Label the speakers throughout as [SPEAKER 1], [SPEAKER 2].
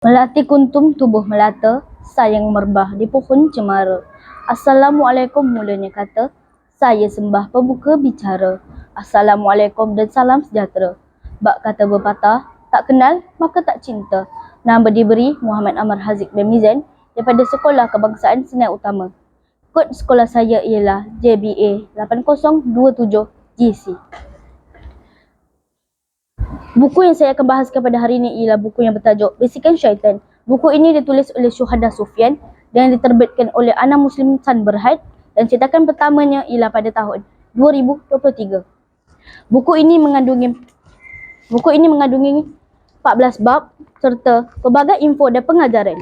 [SPEAKER 1] Melati kuntum tubuh melata, sayang merbah di pohon cemara. Assalamualaikum mulanya kata, saya sembah pembuka bicara. Assalamualaikum dan salam sejahtera. Bak kata berpatah, tak kenal maka tak cinta. Nama diberi Muhammad Amar Haziq bin Mizan daripada Sekolah Kebangsaan Senayan Utama. Kod sekolah saya ialah JBA 8027 GC. Buku yang saya akan bahaskan pada hari ini ialah buku yang bertajuk Bisikan Syaitan. Buku ini ditulis oleh Syuhada Sufyan dan diterbitkan oleh Ana Muslim San Berhad dan cetakan pertamanya ialah pada tahun 2023. Buku ini mengandungi 14 bab serta pelbagai info dan pengajaran.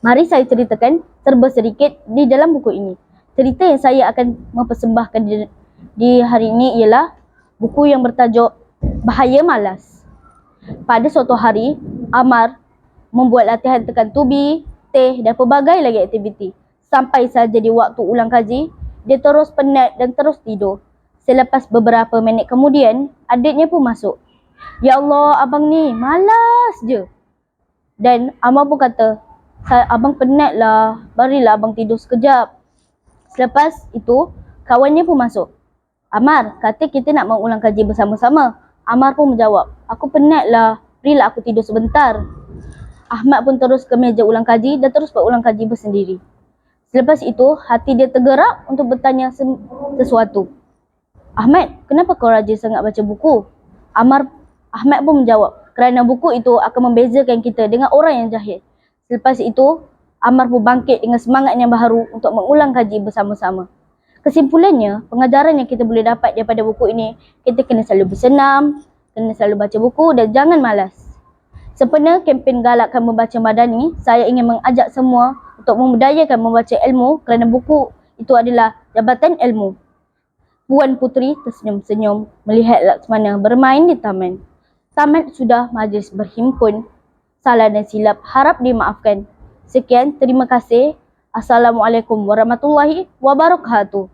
[SPEAKER 1] Mari saya ceritakan serba sedikit di dalam buku ini. Cerita yang saya akan mempersembahkan di hari ini ialah buku yang bertajuk Bahaya Malas. Pada suatu hari, Amar membuat latihan tekan tubi, teh dan pelbagai lagi aktiviti. Sampai saja di waktu ulang kaji, dia terus penat dan terus tidur. Selepas beberapa minit kemudian, adiknya pun masuk. Ya Allah, abang ni malas je. Dan Amar pun kata, abang penat lah, barilah abang tidur sekejap. Selepas itu, kawannya pun masuk. Amar, kata kita nak mengulang kaji bersama-sama. Amar pun menjawab, aku penat lah, berilah aku tidur sebentar. Ahmad pun terus ke meja ulang kaji dan terus berulang kaji bersendiri. Selepas itu, hati dia tergerak untuk bertanya sesuatu. Ahmad, kenapa kau rajin sangat baca buku? Ahmad pun menjawab, kerana buku itu akan membezakan kita dengan orang yang jahil. Selepas itu, Amar pun bangkit dengan semangat yang baharu untuk mengulang kaji bersama-sama. Kesimpulannya, pengajaran yang kita boleh dapat daripada buku ini, kita kena selalu bersenam, kena selalu baca buku dan jangan malas. Sempena kempen galakkan membaca madani, saya ingin mengajak semua untuk membudayakan membaca ilmu kerana buku itu adalah jabatan ilmu. Puan Puteri tersenyum-senyum melihat Laksmana bermain di taman. Tamat sudah majlis berhimpun. Salah dan silap harap dimaafkan. Sekian, terima kasih. Assalamualaikum warahmatullahi wabarakatuh.